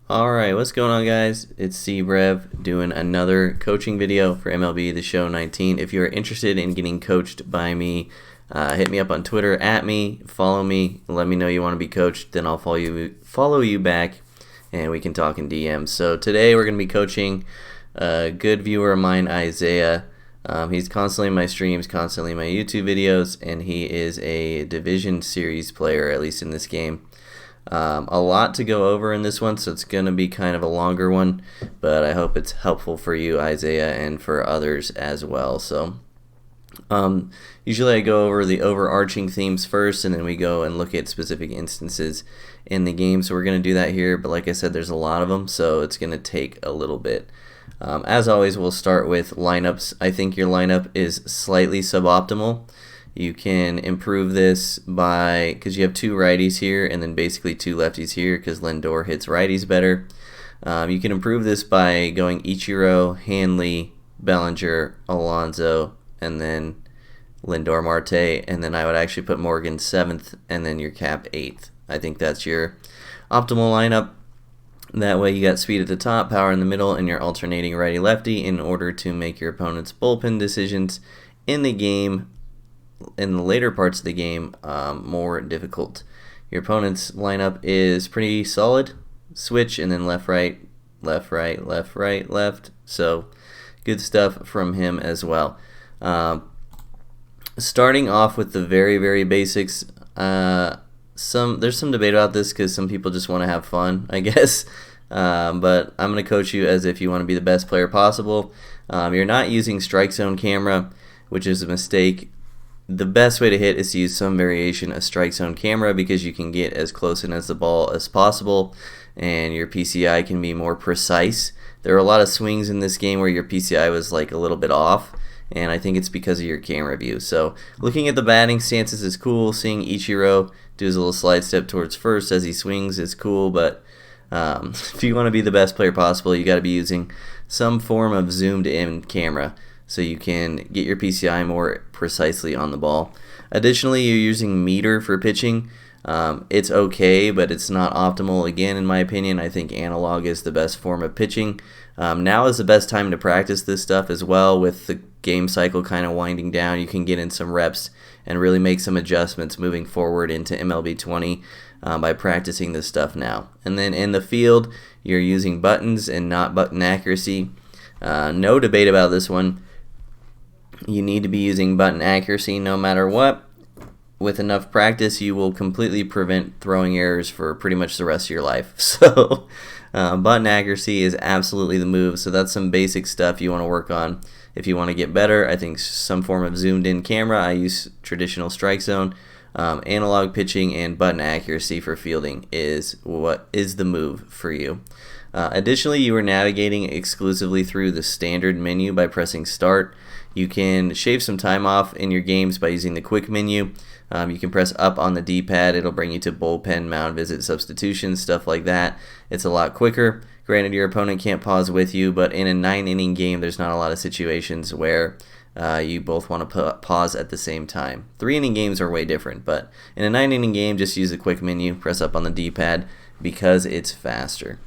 Alright, what's going on, guys? It's C-Brev doing another coaching video for MLB The Show 19. If you're interested in getting coached by me, hit me up on Twitter, follow me, let me know you want to be coached, then I'll follow you back, and we can talk in DMs. So today we're going to be coaching a good viewer of mine, Isaiah. He's constantly in my streams, constantly in my YouTube videos, and he is a Division Series player, at least in this game. A lot to go over in this one, so it's going to be kind of a longer one, but I hope it's helpful for you, Isaiah, and for others as well. So usually I go over the overarching themes first, and then we go and look at specific instances in the game. So we're going to do that here, but like I said, there's a lot of them, so it's going to take a little bit. As always, we'll start with lineups. I think your lineup is slightly suboptimal. You can improve this by, because you have two righties here and then basically two lefties here because Lindor hits righties better. You can improve this by going Ichiro, Hanley, Bellinger, Alonso, and then Lindor, Marte, and then I would actually put Morgan 7th and then your Cap 8th. I think that's your optimal lineup. That way you got speed at the top, power in the middle, and you're alternating righty-lefty in order to make your opponent's bullpen decisions in the game, in the later parts of the game, more difficult. Your opponent's lineup is pretty solid. Switch and then left, right, left, right, left, right, left. So good stuff from him as well. Starting off with the very, very basics, there's some debate about this because some people just want to have fun, I guess. But I'm going to coach you as if you want to be the best player possible. You're not using strike zone camera, which is a mistake. The best way to hit is to use some variation of strike zone camera because you can get as close in as the ball as possible and your PCI can be more precise. There are a lot of swings in this game where your PCI was like a little bit off, and I think it's because of your camera view. So looking at the batting stances is cool. Seeing Ichiro do his little slide step towards first as he swings is cool, but if you want to be the best player possible, you got to be using some form of zoomed in camera so you can get your PCI more precisely on the ball. Additionally, you're using meter for pitching. It's okay, but it's not optimal. Again, in my opinion, I think analog is the best form of pitching. Now is the best time to practice this stuff as well. With the game cycle kind of winding down, you can get in some reps and really make some adjustments moving forward into MLB 20 by practicing this stuff now. And then in the field, you're using buttons and not button accuracy. No debate about this one. You need to be using button accuracy no matter what. With enough practice, you will completely prevent throwing errors for pretty much the rest of your life. So button accuracy is absolutely the move. So that's some basic stuff you want to work on if you want to get better. I think some form of zoomed in camera. I use traditional strike zone. Analog pitching and button accuracy for fielding is what is the move for you. Additionally, you are navigating exclusively through the standard menu by pressing start. You can shave some time off in your games by using the quick menu. You can press up on the D-pad. It'll bring you to bullpen, mound visit, substitution, stuff like that. It's a lot quicker. Granted, your opponent can't pause with you, but in a 9-inning game, there's not a lot of situations where you both want to pause at the same time. 3-inning games are way different, but in a 9-inning game, just use the quick menu, press up on the D-pad because it's faster.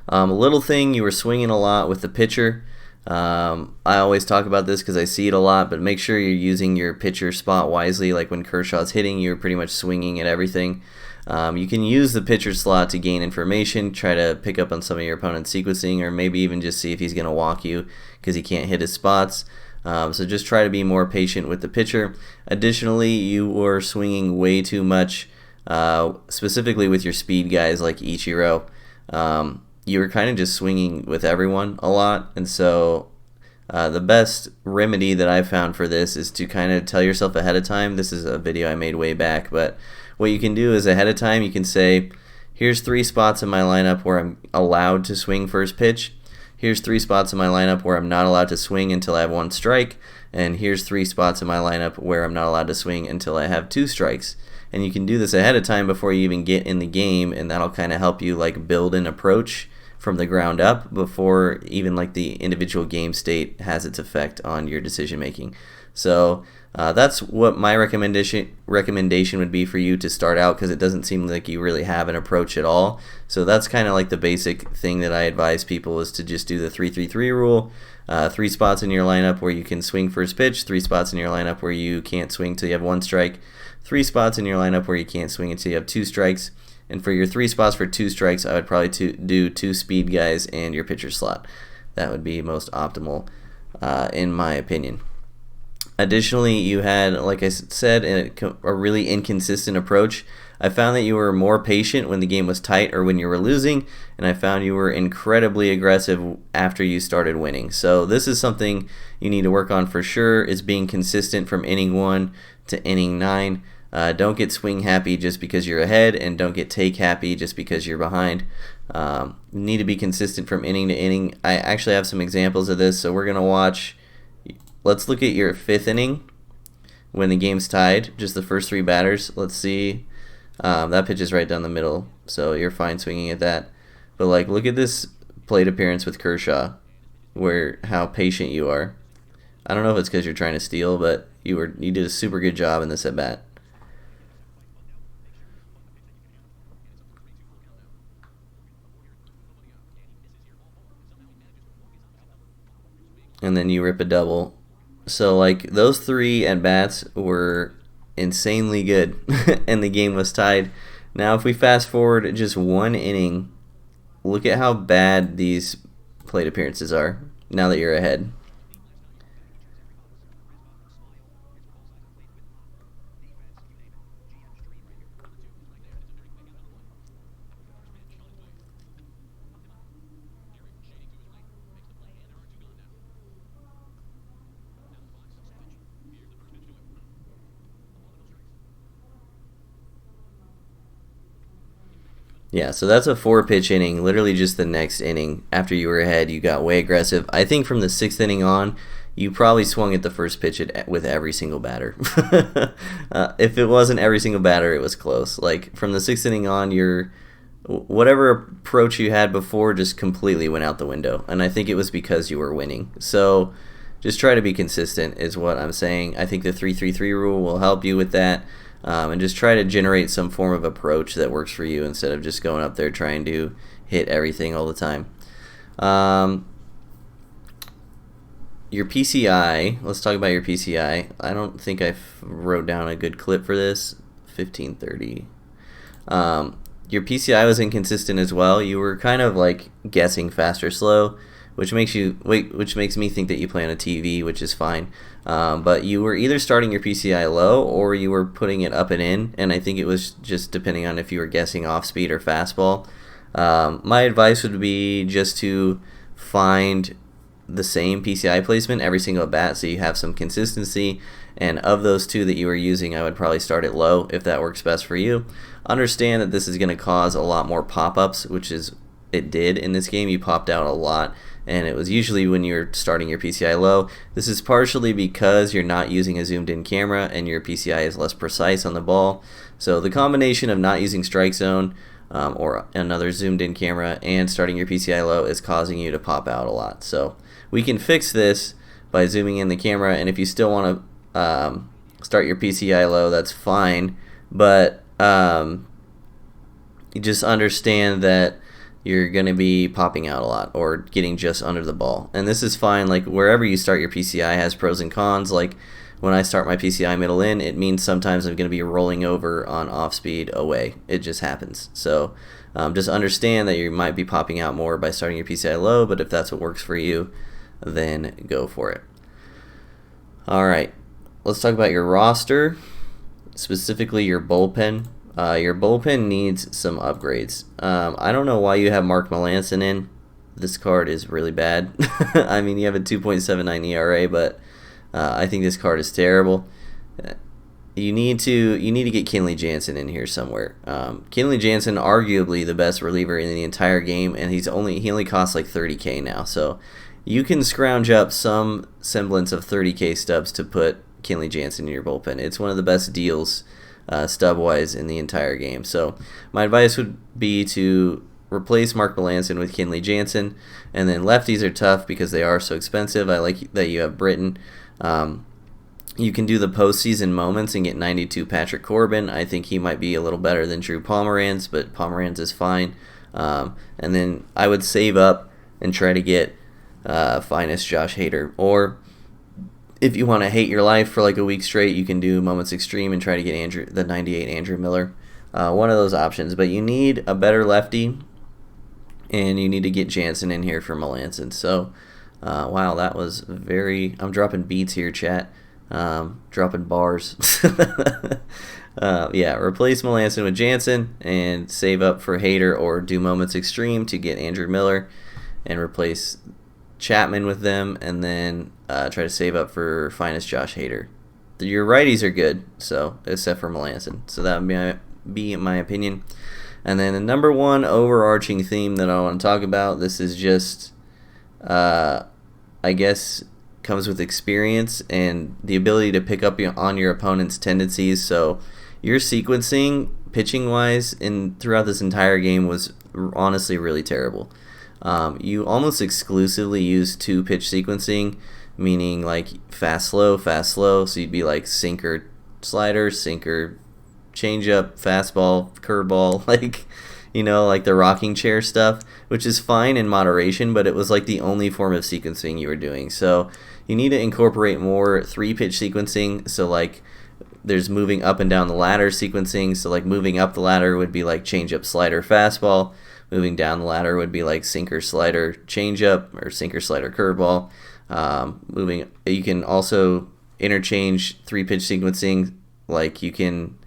A little thing, you were swinging a lot with the pitcher. I always talk about this because I see it a lot, but make sure you're using your pitcher spot wisely. Like when Kershaw's hitting, you're pretty much swinging at everything. You can use the pitcher slot to gain information, try to pick up on some of your opponent's sequencing, or maybe even just see if he's going to walk you because he can't hit his spots. So just try to be more patient with the pitcher. Additionally, you were swinging way too much, specifically with your speed guys like Ichiro. You were kind of just swinging with everyone a lot, and so the best remedy that I've found for this is to kind of tell yourself ahead of time. This is a video I made way back, but what you can do is ahead of time you can say, here's 3 spots in my lineup where I'm allowed to swing first pitch. Here's 3 spots in my lineup where I'm not allowed to swing until I have 1 strike, and here's 3 spots in my lineup where I'm not allowed to swing until I have 2 strikes. And you can do this ahead of time before you even get in the game, and that'll kind of help you like build an approach from the ground up before even like the individual game state has its effect on your decision making. So That's what my recommendation would be for you to start out, because it doesn't seem like you really have an approach at all. So that's kind of like the basic thing that I advise people, is to just do the 3-3-3 rule. 3 spots in your lineup where you can swing first pitch, 3 spots in your lineup where you can't swing till you have 1 strike, 3 spots in your lineup where you can't swing until you have 2 strikes. And for your 3 spots for 2 strikes, I would probably do 2 speed guys and your pitcher slot. That would be most optimal, in my opinion. Additionally, you had, like I said, a really inconsistent approach. I found that you were more patient when the game was tight or when you were losing, and I found you were incredibly aggressive after you started winning. So this is something you need to work on for sure, is being consistent from inning 1 to inning 9. Don't get swing happy just because you're ahead, and don't get take happy just because you're behind. You need to be consistent from inning to inning. I actually have some examples of this, so we're going to watch. Let's look at your 5th inning when the game's tied, just the first 3 batters. Let's see. That pitch is right down the middle, so you're fine swinging at that. But like, look at this plate appearance with Kershaw, how patient you are. I don't know if it's because you're trying to steal, but you did a super good job in this at bat. And then you rip a double. So like, those 3 at bats were insanely good, and the game was tied. Now if we fast forward just 1 inning, look at how bad these plate appearances are now that you're ahead. Yeah, so that's a 4-pitch inning. Literally just the next inning after you were ahead, you got way aggressive. I think from the 6th inning on, you probably swung at the first pitch with every single batter. If it wasn't every single batter, it was close. Like, from the 6th inning on, whatever approach you had before just completely went out the window. And I think it was because you were winning. So just try to be consistent is what I'm saying. I think the 3-3-3 rule will help you with that. And just try to generate some form of approach that works for you, instead of just going up there trying to hit everything all the time. Your PCI, let's talk about your PCI. I don't think I wrote down a good clip for this. 1530. Your PCI was inconsistent as well. You were kind of like guessing fast or slow, which makes me think that you play on a TV, which is fine. But you were either starting your PCI low or you were putting it up and in, and I think it was just depending on if you were guessing off speed or fastball. My advice would be just to find the same PCI placement every single bat, so you have some consistency. And of those 2 that you were using, I would probably start it low if that works best for you. Understand that this is going to cause a lot more pop-ups, which is it did in this game. You popped out a lot, and it was usually when you're starting your PCI low. This is partially because you're not using a zoomed in camera and your PCI is less precise on the ball. So the combination of not using strike zone or another zoomed in camera and starting your PCI low is causing you to pop out a lot. So we can fix this by zooming in the camera, and if you still want to start your PCI low, that's fine, but you just understand that you're going to be popping out a lot or getting just under the ball. And this is fine. Like, wherever you start your PCI has pros and cons. Like, when I start my PCI middle in, it means sometimes I'm going to be rolling over on off speed away. It just happens. So just understand that you might be popping out more by starting your PCI low, but if that's what works for you, then go for it. All right, let's talk about your roster, specifically your bullpen. Your bullpen needs some upgrades. I don't know why you have Mark Melancon in. This card is really bad. I mean, you have a 2.79 ERA, but I think this card is terrible. You need to get Kenley Jansen in here somewhere. Kenley Jansen, arguably the best reliever in the entire game, and he only costs like $30K now. So you can scrounge up some semblance of $30K stubs to put Kenley Jansen in your bullpen. It's one of the best deals stub-wise in the entire game. So my advice would be to replace Mark Melancon with Kenley Jansen, and then lefties are tough because they are so expensive. I like that you have Britton. You can do the postseason moments and get 92 Patrick Corbin. I think he might be a little better than Drew Pomeranz, but Pomeranz is fine. And then I would save up and try to get finest Josh Hader. Or if you want to hate your life for like a week straight, you can do Moments Extreme and try to get the 98 Andrew Miller. One of those options. But you need a better lefty, and you need to get Jansen in here for Melanson. So, wow, that was very... I'm dropping beats here, chat. Dropping bars. Yeah, replace Melanson with Jansen and save up for Hader, or do Moments Extreme to get Andrew Miller and replace Chapman with them, and then try to save up for finest Josh Hader. Your righties are good, so except for Melanson. So that would be my opinion. And then the number one overarching theme that I want to talk about, this is just, I guess, comes with experience and the ability to pick up on your opponent's tendencies. So your sequencing, pitching-wise, throughout this entire game was honestly really terrible. You almost exclusively use two-pitch sequencing, meaning like fast, slow, fast, slow. So you'd be like sinker, slider, sinker, changeup, fastball, curveball, like, you know, like the rocking chair stuff, which is fine in moderation, but it was like the only form of sequencing you were doing. So you need to incorporate more three-pitch sequencing. So like there's moving up and down the ladder sequencing. So like moving up the ladder would be like changeup, slider, fastball. Moving down the ladder would be like sinker, slider, changeup, or sinker, slider, curveball. You can also interchange three-pitch sequencing. Like you can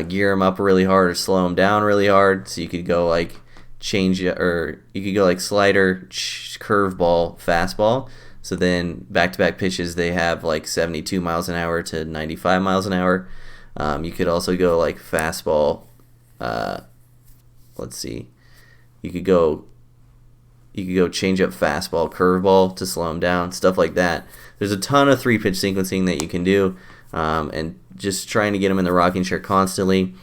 gear them up really hard or slow them down really hard. So you could go like you could go like slider, curveball, fastball. So then back-to-back pitches, they have like 72 miles an hour to 95 miles an hour. You could also go like fastball. Let's see. You could go change up fastball, curveball to slow them down, stuff like that. There's a ton of three-pitch sequencing that you can do, and just trying to get them in the rocking chair constantly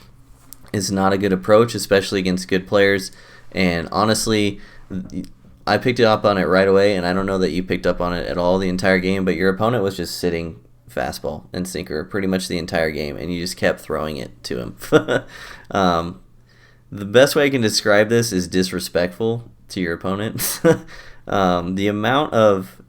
is not a good approach, especially against good players. And honestly, I picked up on it right away, and I don't know that you picked up on it at all the entire game, but your opponent was just sitting fastball and sinker pretty much the entire game, and you just kept throwing it to him. The best way I can describe this is disrespectful to your opponent. The amount of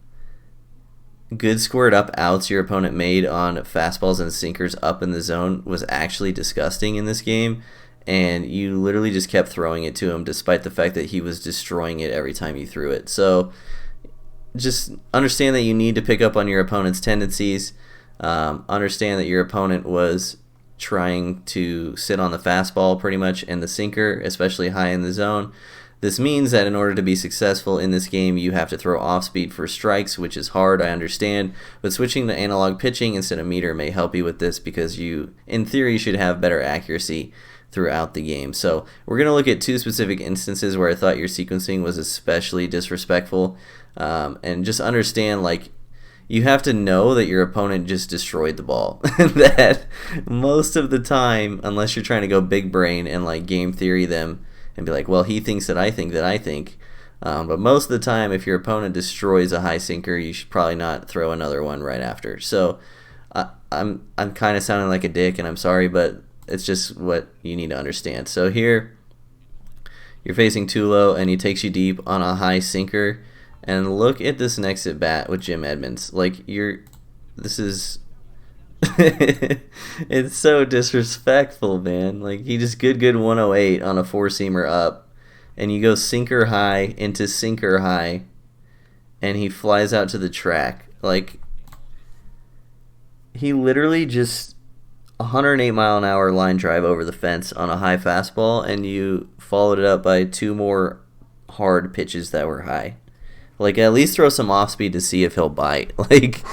good squared up outs your opponent made on fastballs and sinkers up in the zone was actually disgusting in this game, and you literally just kept throwing it to him despite the fact that he was destroying it every time you threw it. So just understand that you need to pick up on your opponent's tendencies. Understand that your opponent was trying to sit on the fastball pretty much and the sinker, especially high in the zone. This means that in order to be successful in this game, you have to throw off speed for strikes, which is hard, I understand, but switching to analog pitching instead of meter may help you with this, because you, in theory, should have better accuracy throughout the game. So we're going to look at two specific instances where I thought your sequencing was especially disrespectful, and just understand, like, you have to know that your opponent just destroyed the ball. That most of the time, unless you're trying to go big brain and like game theory them and be like, well, he thinks that I think that I think. But most of the time, if your opponent destroys a high sinker, you should probably not throw another one right after. So I'm kind of sounding like a dick, and I'm sorry, but it's just what you need to understand. So here, you're facing Tulo, and he takes you deep on a high sinker. And look at this next at bat with Jim Edmonds. Like, this is, it's so disrespectful, man. Like, he just good 108 on a four-seamer up, and you go sinker high into sinker high, and he flies out to the track. Like, he literally just 108 mile an hour line drive over the fence on a high fastball, and you followed it up by two more hard pitches that were high. Like, at least throw some off speed to see if he'll bite. Like,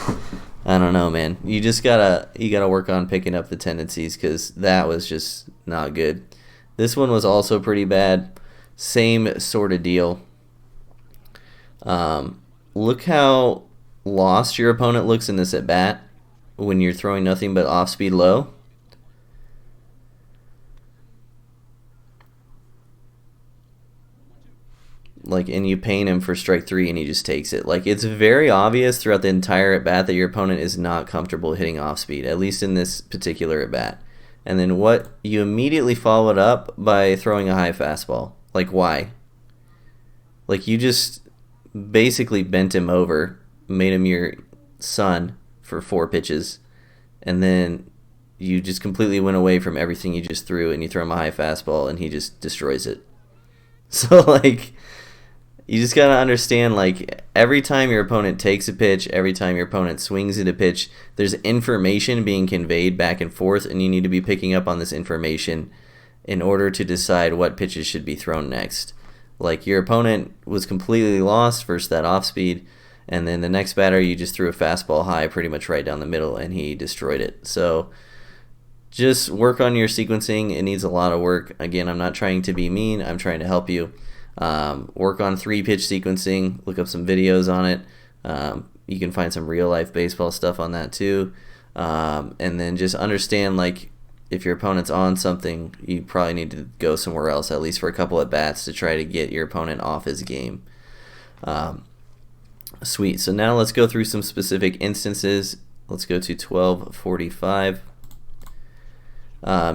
I don't know, man. You gotta work on picking up the tendencies, because that was just not good. This one was also pretty bad. Same sort of deal. Look how lost your opponent looks in this at bat when you're throwing nothing but off speed low. like, and you paint him for strike 3 and he just takes it. Like, it's very obvious throughout the entire at bat that your opponent is not comfortable hitting off speed, at least in this particular at bat. And then what you immediately follow it up by throwing a high fastball. Like, why? Like, you just basically bent him over, made him your son for 4 pitches, and then you just completely went away from everything you just threw, and you throw him a high fastball and he just destroys it. So, like, you just got to understand, like, every time your opponent takes a pitch, every time your opponent swings at a pitch, there's information being conveyed back and forth, and you need to be picking up on this information in order to decide what pitches should be thrown next. Like, your opponent was completely lost versus that off speed, and then the next batter, you just threw a fastball high pretty much right down the middle, and he destroyed it. So just work on your sequencing. It needs a lot of work. Again, I'm not trying to be mean. I'm trying to help you. Work on 3-pitch sequencing. Look up some videos on it. You can find some real-life baseball stuff on that too. And then just understand, like, if your opponent's on something, you probably need to go somewhere else, at least for a couple at bats, to try to get your opponent off his game. Sweet. So now let's go through some specific instances. Let's go to 12:45.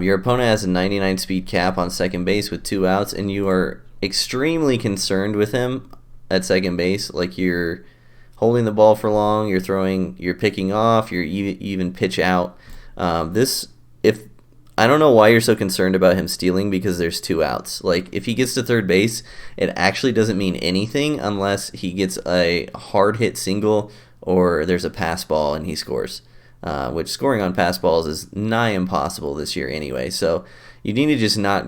Your opponent has a 99 speed cap on second base with 2 outs, and you are extremely concerned with him at second base. Like, you're holding the ball for long, you're picking off, you're even pitch out. I don't know why you're so concerned about him stealing, because there's 2 outs. Like, if he gets to third base, it actually doesn't mean anything unless he gets a hard hit single or there's a pass ball and he scores. Which scoring on pass balls is nigh impossible this year anyway. So you need to just not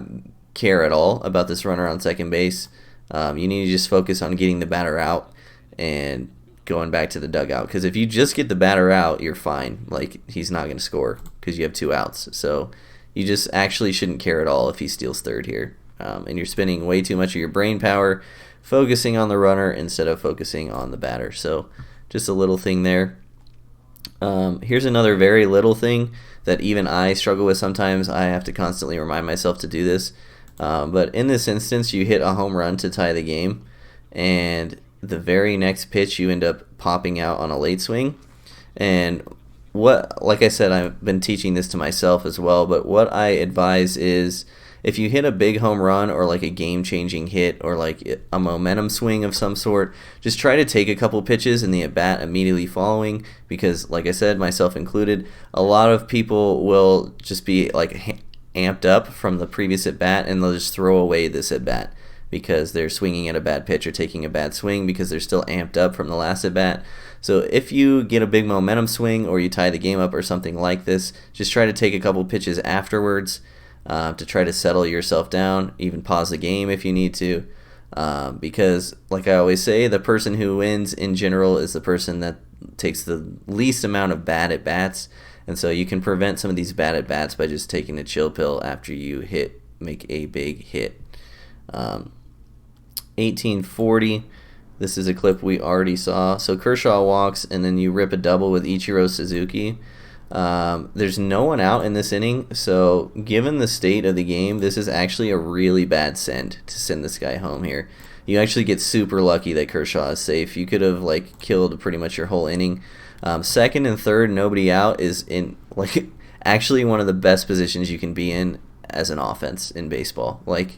care at all about this runner on second base. You need to just focus on getting the batter out and going back to the dugout. Because if you just get the batter out, you're fine. Like, he's not going to score because you have 2 outs. So you just actually shouldn't care at all if he steals third here. And you're spending way too much of your brain power focusing on the runner instead of focusing on the batter. So just a little thing there. Here's another very little thing that even I struggle with sometimes. I have to constantly remind myself to do this. But in this instance, you hit a home run to tie the game, and the very next pitch you end up popping out on a late swing. And like I said, I've been teaching this to myself as well, but what I advise is, if you hit a big home run or like a game-changing hit or like a momentum swing of some sort, just try to take a couple pitches in the at-bat immediately following, because, like I said, myself included, a lot of people will just be like amped up from the previous at-bat, and they'll just throw away this at-bat because they're swinging at a bad pitch or taking a bad swing because they're still amped up from the last at-bat. So if you get a big momentum swing or you tie the game up or something like this, just try to take a couple pitches afterwards to try to settle yourself down, even pause the game if you need to, because, like I always say, the person who wins in general is the person that takes the least amount of bad at-bats, and so you can prevent some of these bad at-bats by just taking a chill pill after you make a big hit. 1840, this is a clip we already saw. So Kershaw walks, and then you rip a double with Ichiro Suzuki. There's no one out in this inning, so given the state of the game, this is actually a really bad send to send this guy home here. You actually get super lucky that Kershaw is safe. You could have like killed pretty much your whole inning. Second and third, nobody out is in like actually one of the best positions you can be in as an offense in baseball. Like,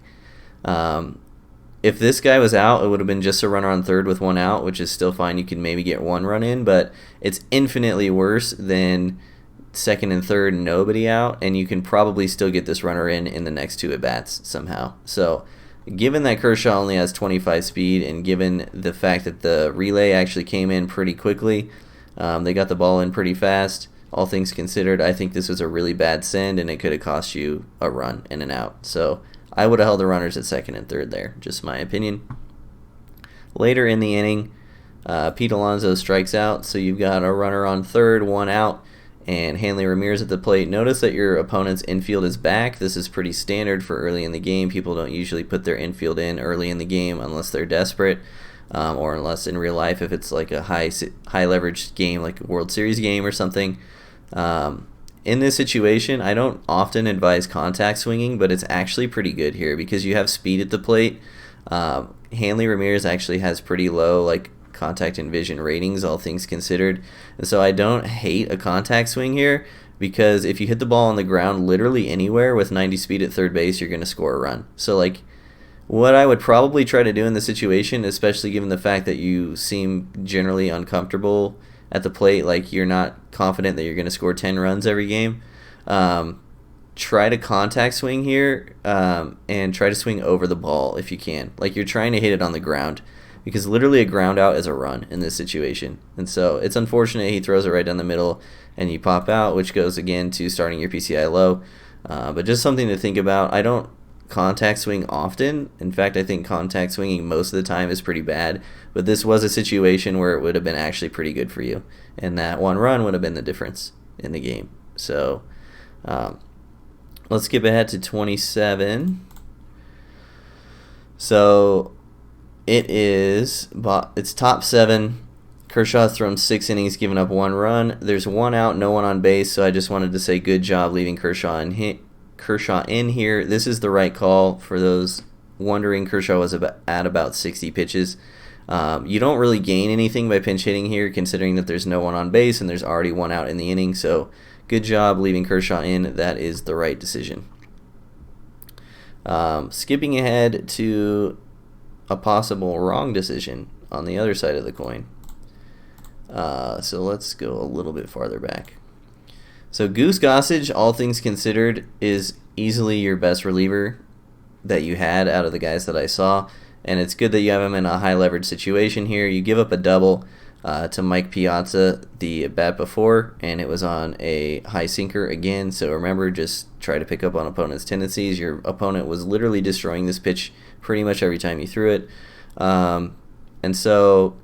if this guy was out, it would have been just a runner on third with 1 out, which is still fine. You could maybe get 1 run in, but it's infinitely worse than second and third, nobody out, and you can probably still get this runner in the next 2 at-bats somehow. So given that Kershaw only has 25 speed, and given the fact that the relay actually came in pretty quickly, they got the ball in pretty fast, all things considered, I think this was a really bad send, and it could have cost you a run and an out. So I would have held the runners at second and third there, just my opinion. Later in the inning, Pete Alonso strikes out, so you've got a runner on third, 1 out, and Hanley Ramirez at the plate. Notice that your opponent's infield is back. This is pretty standard for early in the game. People don't usually put their infield in early in the game unless they're desperate, or unless in real life if it's like a high leverage game like a World Series game or something. In this situation, I don't often advise contact swinging, but it's actually pretty good here because you have speed at the plate. Hanley Ramirez actually has pretty low like contact and vision ratings, all things considered. And so I don't hate a contact swing here, because if you hit the ball on the ground literally anywhere with 90 speed at third base, you're going to score a run. So like what I would probably try to do in this situation, especially given the fact that you seem generally uncomfortable at the plate, like you're not confident that you're going to score 10 runs every game, try to contact swing here, and try to swing over the ball if you can. Like you're trying to hit it on the ground, because literally a ground out is a run in this situation. And so it's unfortunate he throws it right down the middle and you pop out, which goes again to starting your PCI low. But just something to think about. I don't contact swing often. In fact, I think contact swinging most of the time is pretty bad. But this was a situation where it would have been actually pretty good for you, and that one run would have been the difference in the game. So let's skip ahead to 27. So it's top 7. Kershaw's thrown 6 innings, given up 1 run. There's 1 out, no one on base, so I just wanted to say good job leaving Kershaw in here. This is the right call. For those wondering, Kershaw was at about 60 pitches. You don't really gain anything by pinch hitting here, considering that there's no one on base and there's already 1 out in the inning. So good job leaving Kershaw in. That is the right decision. Skipping ahead to a possible wrong decision on the other side of the coin. So let's go a little bit farther back. So Goose Gossage, all things considered, is easily your best reliever that you had out of the guys that I saw. And it's good that you have him in a high leverage situation here. You give up a double to Mike Piazza the bat before, and it was on a high sinker again. So remember, just try to pick up on opponent's tendencies. Your opponent was literally destroying this pitch pretty much every time you threw it. And so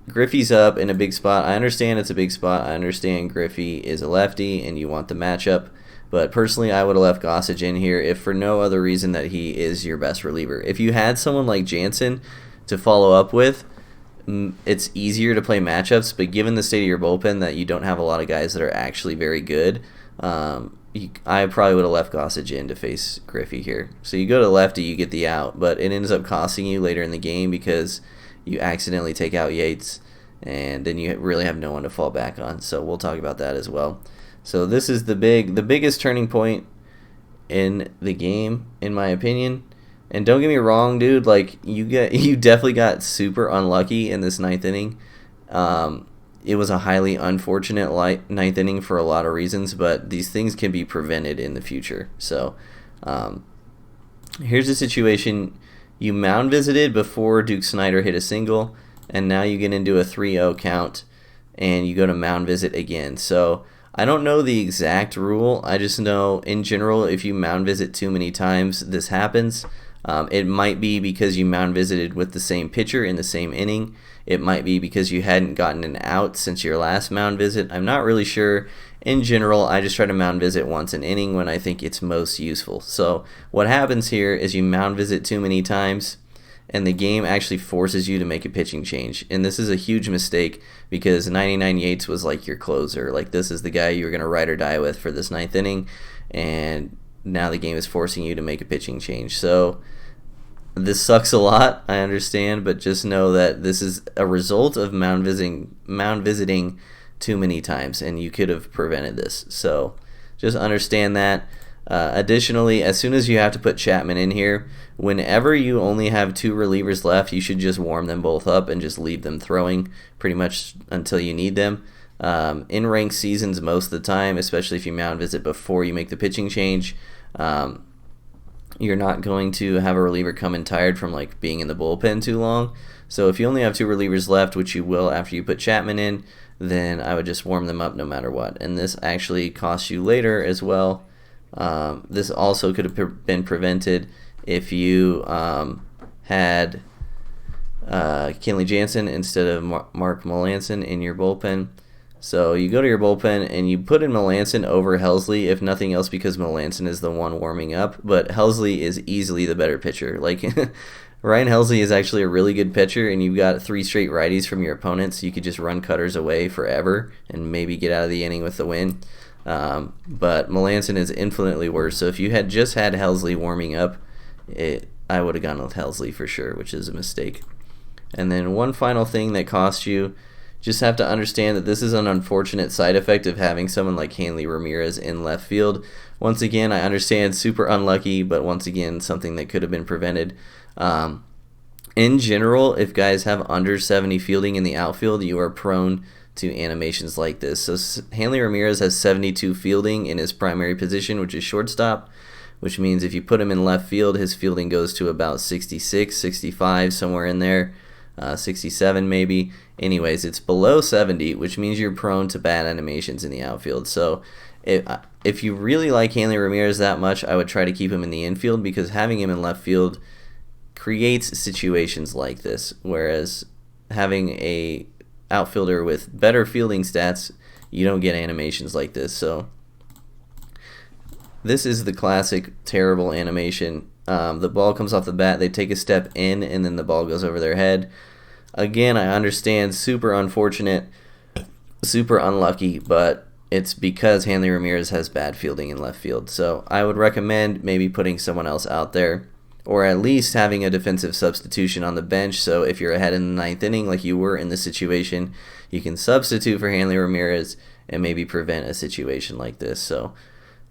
Griffey's up in a big spot. I understand it's a big spot. I understand Griffey is a lefty and you want the matchup. But personally, I would have left Gossage in here if for no other reason that he is your best reliever. If you had someone like Jansen to follow up with, it's easier to play matchups. But given the state of your bullpen that you don't have a lot of guys that are actually very good, I probably would have left Gossage in to face Griffey here. So you go to lefty, you get the out, but it ends up costing you later in the game because you accidentally take out Yates, and then you really have no one to fall back on. So we'll talk about that as well. So this is the biggest turning point in the game, in my opinion. And don't get me wrong, dude. Like you definitely got super unlucky in this 9th inning. It was a highly unfortunate 9th inning for a lot of reasons, but these things can be prevented in the future. So here's the situation. You mound visited before Duke Snider hit a single, and now you get into a 3-0 count, and you go to mound visit again. So I don't know the exact rule. I just know, in general, if you mound visit too many times, this happens. It might be because you mound visited with the same pitcher in the same inning. It might be because you hadn't gotten an out since your last mound visit. I'm not really sure. In general, I just try to mound visit once an inning when I think it's most useful. So what happens here is you mound visit too many times, and the game actually forces you to make a pitching change. And this is a huge mistake because 99 Yates was like your closer. Like this is the guy you were going to ride or die with for this 9th inning, and now the game is forcing you to make a pitching change. So this sucks a lot, I understand, but just know that this is a result of mound visiting too many times, and you could have prevented this. So just understand that. Additionally, as soon as you have to put Chapman in here, whenever you only have 2 relievers left, you should just warm them both up and just leave them throwing pretty much until you need them. In ranked seasons, most of the time, especially if you mound visit before you make the pitching change, you're not going to have a reliever come in tired from like being in the bullpen too long. So if you only have 2 relievers left, which you will after you put Chapman in, then I would just warm them up no matter what. And this actually costs you later as well. This also could have been prevented if you had Kenley Jansen instead of Mark Melancon in your bullpen. So you go to your bullpen and you put in Melancon over Helsley, if nothing else because Melancon is the one warming up. But Helsley is easily the better pitcher. Like Ryan Helsley is actually a really good pitcher, and you've got 3 straight righties from your opponents. You could just run cutters away forever and maybe get out of the inning with the win. But Melancon is infinitely worse. So if you had just had Helsley warming up, I would have gone with Helsley for sure, which is a mistake. And then one final thing that cost you, just have to understand that this is an unfortunate side effect of having someone like Hanley Ramirez in left field. Once again, I understand, super unlucky, but once again, something that could have been prevented. In general, if guys have under 70 fielding in the outfield, you are prone to animations like this. So Hanley Ramirez has 72 fielding in his primary position, which is shortstop, which means if you put him in left field, his fielding goes to about 66, 65, somewhere in there, 67 maybe. Anyways, it's below 70, which means you're prone to bad animations in the outfield. So if you really like Hanley Ramirez that much, I would try to keep him in the infield, because having him in left field creates situations like this, whereas having a outfielder with better fielding stats, you don't get animations like this. So this is the classic terrible animation. The ball comes off the bat, they take a step in, and then the ball goes over their head. Again, I understand, super unfortunate, super unlucky, but it's because Hanley Ramirez has bad fielding in left field. So I would recommend maybe putting someone else out there, or at least having a defensive substitution on the bench. So if you're ahead in the 9th inning, like you were in this situation, you can substitute for Hanley Ramirez and maybe prevent a situation like this. So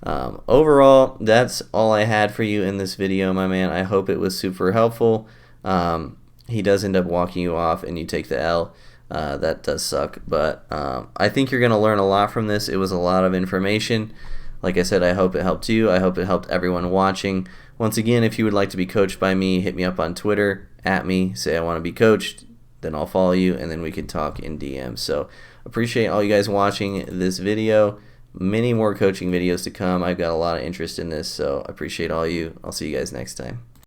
overall, that's all I had for you in this video, my man. I hope it was super helpful. He does end up walking you off and you take the L. That does suck, but I think you're going to learn a lot from this. It was a lot of information. Like I said, I hope it helped you. I hope it helped everyone watching. Once again, if you would like to be coached by me, hit me up on Twitter, say I want to be coached, then I'll follow you, and then we can talk in DM. So appreciate all you guys watching this video. Many more coaching videos to come. I've got a lot of interest in this, so appreciate all you. I'll see you guys next time.